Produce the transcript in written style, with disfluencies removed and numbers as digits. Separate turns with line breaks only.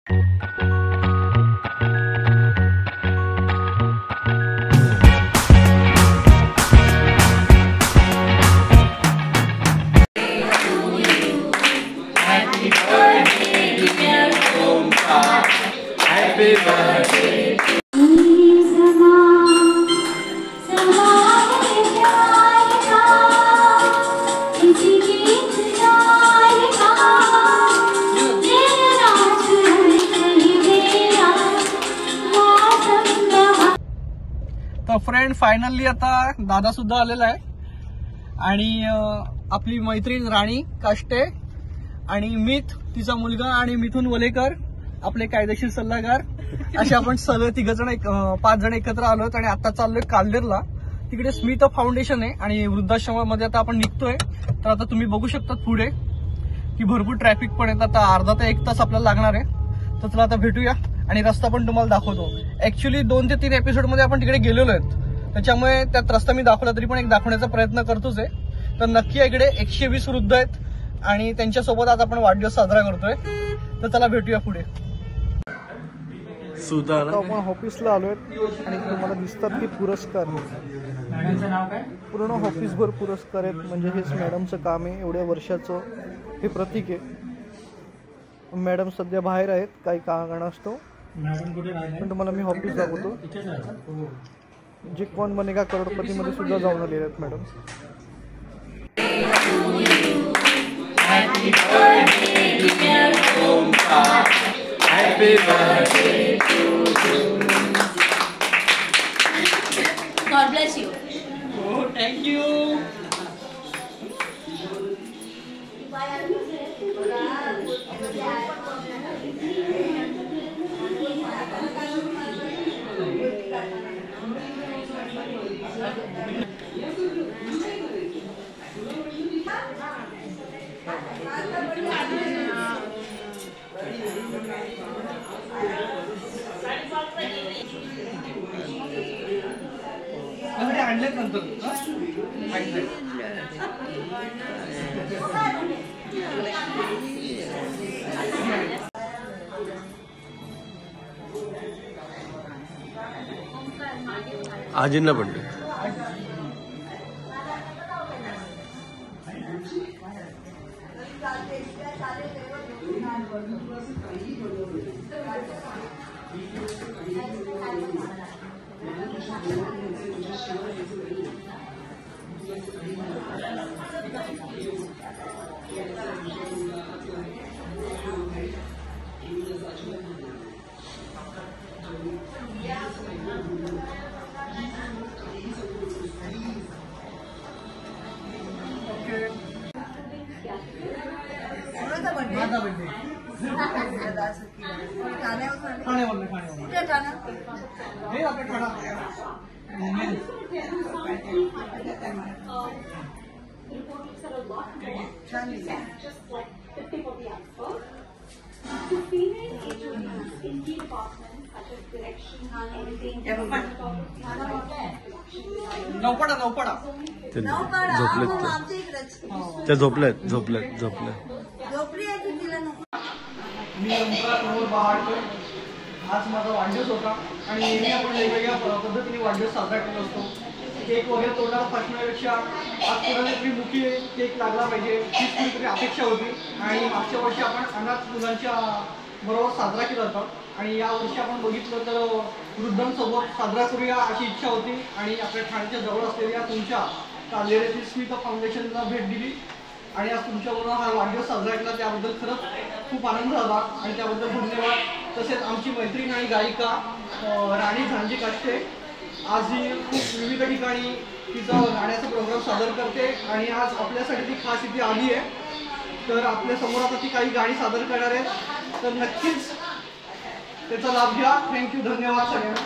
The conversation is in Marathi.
तर फ्रेंड फायनली आता दादा सुद्धा आलेला आहे आणि आपली मैत्रीण राणी काष्टे आणि मिथ तिचा मुलगा आणि मिथुन वलेकर आपले कायदेशीर सल्लागार असे आपण सगळे 5 जण एकत्र आलोत आणि आता चाललोय काल्देरला. तिकडे स्मिथ फाउंडेशन आहे आणि वृद्धाश्रमामध्ये आता आपण निघतोय. तर आता तुम्ही बघू शकता पुढे की भरपूर ट्रॅफिक पण आहे. आता अर्धा ते 1 तास आपल्याला लागणार आहे. तर चला आता भेटूया आणि रस्ता पण तुम्हाला दाखवतो. ऍक्च्युली 2 ते 3 एपिसोड मध्ये आपण तिकडे गेलेलो आहेत, त्याच्यामुळे त्यात रस्ता मी दाखवला तरी पण एक दाखवण्याचा प्रयत्न करतोच आहे. तर नक्की इकडे 120 वृद्ध आहेत आणि त्यांच्यासोबत आज आपण वाढदिवस साजरा करतोय. तर चला भेटूया पुढे.
आपण ऑफिसला आलोय आणि तुम्हाला दिसतात की पुरस्कार पूर्ण ऑफिसभर पुरस्कार आहेत. म्हणजे हेच मॅडमचं काम आहे, एवढ्या वर्षाचं हे प्रतीक आहे. मॅडम सध्या बाहेर आहेत काही कारणास्तव, पण तुम्हाला मी ऑफिस दाखवतो. जे कोण बनेगा करोडपती मध्ये सुद्धा जाऊन आलेले आहेत madam.
Happy birthday to you. God bless you.
Oh, thank you. आणले नंतर
आजींना पडले. झोपलेत.
मी समोर बाहेर आज माझा वाढदिवस होता आणि नेहमी आपण वेगवेगळ्या पद्धतीने वाढदिवस साजरा करत असतो. केक वगैरे तोंडाला फाटण्यापेक्षा आज कोणाला तरी मुखी केक लागला पाहिजे हीच कुठेतरी अपेक्षा होती. आणि मागच्या वर्षी आपण अनाथ मुलांच्या बरोबर साजरा केला होता आणि यावर्षी आपण बघितलं तर वृद्धांसोबत साजरा करूया अशी इच्छा होती. आणि आपल्या ठाण्याच्या जवळ असलेल्या तुमच्या काल्देरातील स्मिथ फाउंडेशनला भेट दिली आणि आज तुमच्याबरोबर हा वाढदिवस साजरा केला. त्याबद्दल खरंच खूप आनंद झाला आणि त्याबद्दल धन्यवाद. तसेच आमची मैत्रीण आणि गायिका राणी झांजी काष्टे आज ही खूप विविध ठिकाणी तिचा गाण्याचा प्रोग्राम सादर करते आणि आज आपल्यासाठी ती खास इथे आली आहे. तर आपल्या समोर आता ती काही गाणी सादर करणार आहेत, तर नक्कीच त्याचा लाभ घ्या. थँक्यू, धन्यवाद सगळ्यांना.